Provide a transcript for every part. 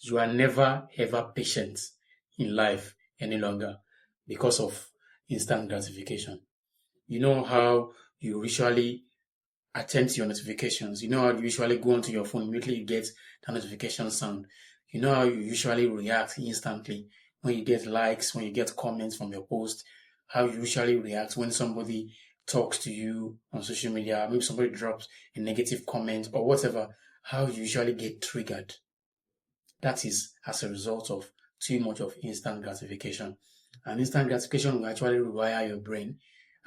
You are never ever patient in life any longer because of instant gratification. You know how you usually attend to your notifications. You know how you usually go onto your phone immediately you get the notification sound. You know how you usually react instantly when you get likes, when you get comments from your post, how you usually react when somebody talks to you on social media, maybe somebody drops a negative comment or whatever, how you usually get triggered. That is as a result of too much of instant gratification. And instant gratification will actually rewire your brain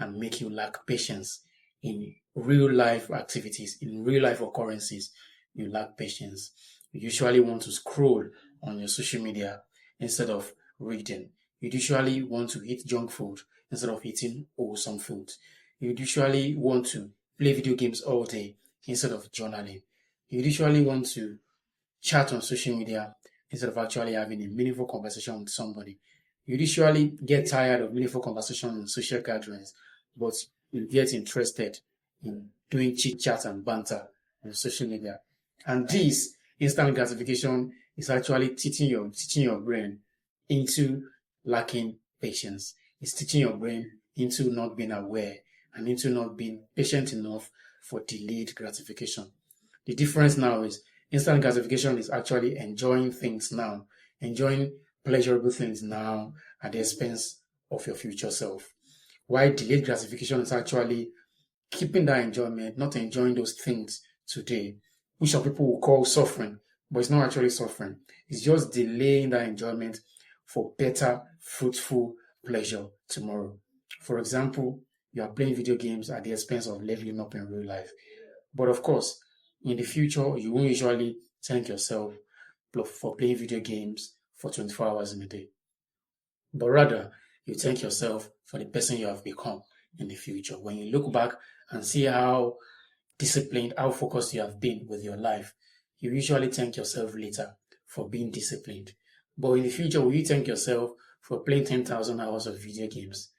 and make you lack patience in real life activities, in real life occurrences. You lack patience. You usually want to scroll on your social media instead of reading. You usually want to eat junk food instead of eating wholesome food. You usually want to play video games all day instead of journaling. You usually want to chat on social media instead of actually having a meaningful conversation with somebody. You usually get tired of meaningful conversation in social gatherings, but you get interested in doing chit chat and banter on social media. And this instant gratification is actually teaching your brain into lacking patience. It's teaching your brain into not being aware and into not being patient enough for delayed gratification. The difference now is instant gratification is actually enjoying things now, enjoying pleasurable things now at the expense of your future self. While delayed gratification is actually keeping that enjoyment, not enjoying those things today, which some people will call suffering, but it's not actually suffering. It's just delaying that enjoyment for better, fruitful pleasure tomorrow. For example, you are playing video games at the expense of leveling up in real life. But of course, in the future, you won't usually thank yourself for playing video games for 24 hours in a day, but rather you thank yourself for the person you have become in the future. When you look back and see how disciplined, how focused you have been with your life, you usually thank yourself later for being disciplined. But in the future, will you thank yourself for playing 10,000 hours of video games?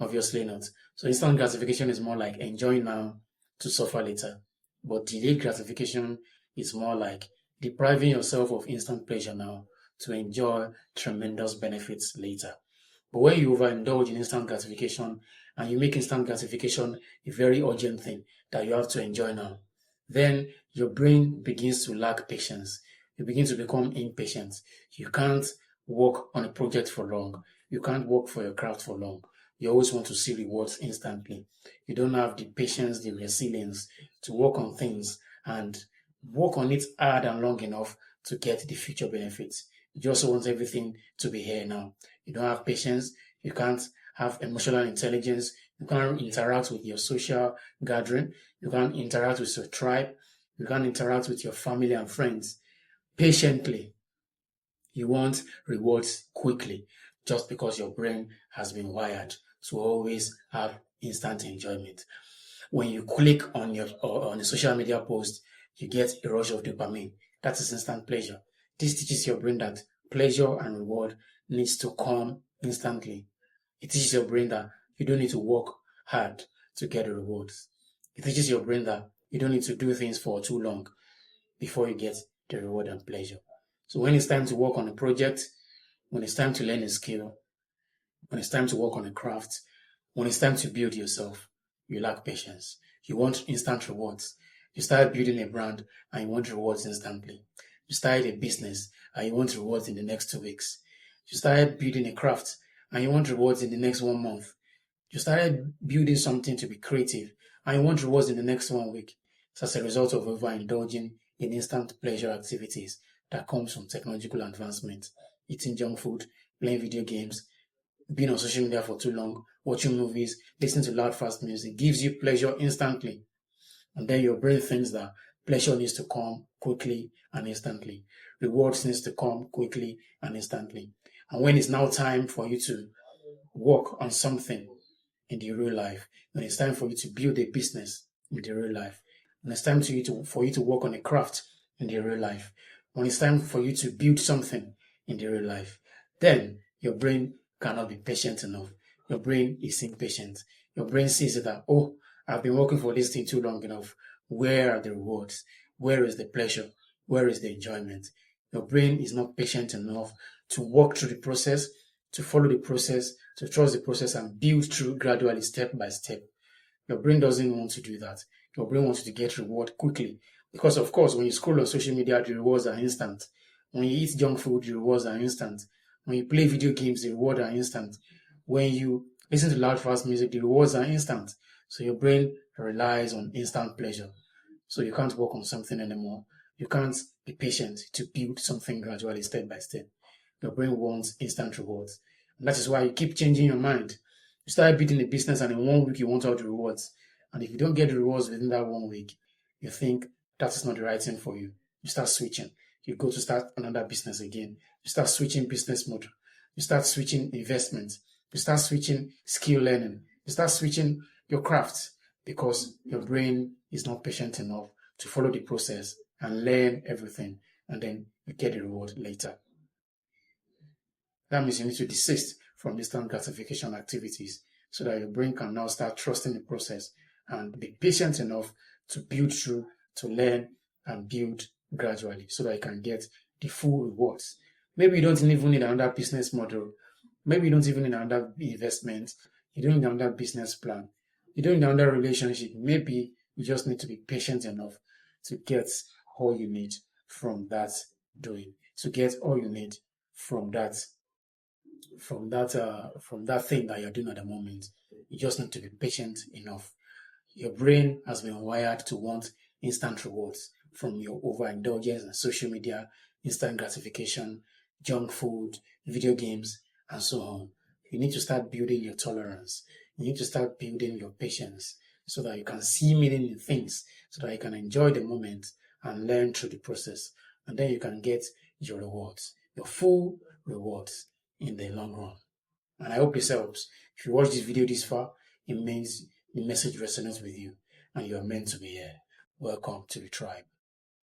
Obviously not. So instant gratification is more like enjoy now to suffer later. But delayed gratification is more like depriving yourself of instant pleasure now to enjoy tremendous benefits later. But when you overindulge in instant gratification and you make instant gratification a very urgent thing that you have to enjoy now, then your brain begins to lack patience. You begin to become impatient. You can't work on a project for long. You can't work for your craft for long. You always want to see rewards instantly. You don't have the patience, the resilience to work on things and work on it hard and long enough to get the future benefits. You just want everything to be here now. You don't have patience. You can't have emotional intelligence. You can't interact with your social gathering. You can't interact with your tribe. You can't interact with your family and friends patiently. You want rewards quickly just because your brain has been wired to always have instant enjoyment. When you click on a social media post, you get a rush of dopamine. That is instant pleasure. This teaches your brain that pleasure and reward needs to come instantly. It teaches your brain that you don't need to work hard to get the rewards. It teaches your brain that you don't need to do things for too long before you get the reward and pleasure. So when it's time to work on a project, when it's time to learn a skill, when it's time to work on a craft, when it's time to build yourself, you lack patience. You want instant rewards. You start building a brand and you want rewards instantly. You started a business and you want rewards in the next 2 weeks. You started building a craft and you want rewards in the next 1 month. You started building something to be creative and you want rewards in the next 1 week. It's as a result of overindulging in instant pleasure activities that comes from technological advancement. Eating junk food, playing video games, being on social media for too long, watching movies, listening to loud, fast music gives you pleasure instantly. And then your brain thinks that pleasure needs to come quickly and instantly. Rewards needs to come quickly and instantly. And when it's now time for you to work on something in the real life, when it's time for you to build a business in the real life, when it's time for you to work on a craft in the real life, when it's time for you to build something in the real life, then your brain cannot be patient enough. Your brain is impatient. Your brain sees that, oh, I've been working for this thing too long enough. Where are the rewards? Where is the pleasure? Where is the enjoyment? Your brain is not patient enough to walk through the process, to follow the process, to trust the process and build through gradually step by step. Your brain doesn't want to do that. Your brain wants you to get reward quickly. Because of course, when you scroll on social media, the rewards are instant. When you eat junk food, the rewards are instant. When you play video games, the rewards are instant. When you listen to loud, fast music, the rewards are instant. So your brain relies on instant pleasure. So you can't work on something anymore. You can't be patient to build something gradually, step by step. Your brain wants instant rewards. And that is why you keep changing your mind. You start building a business and in 1 week you want all the rewards. And if you don't get the rewards within that 1 week, you think that is not the right thing for you. You start switching. You go to start another business again. You start switching business model. You start switching investments. You start switching skill learning. You start switching your crafts because your brain is not patient enough to follow the process and learn everything, and then you get the reward later. That means you need to desist from instant gratification activities so that your brain can now start trusting the process and be patient enough to build through, to learn and build gradually so that you can get the full rewards. Maybe you don't even need another business model. Maybe you don't even need another investment. You don't need another business plan. You don't need another relationship. Maybe you just need to be patient enough to get all you need from that doing, to get all you need from that thing that you're doing at the moment. You just need to be patient enough. Your brain has been wired to want instant rewards from your overindulgence and social media, instant gratification, junk food, video games, and so on. You need to start building your tolerance. You need to start building your patience so that you can see meaning in things, so that you can enjoy the moment and learn through the process. And then you can get your rewards, your full rewards in the long run. And I hope this helps. If you watch this video this far, it means the message resonates with you and you are meant to be here. Welcome to the tribe.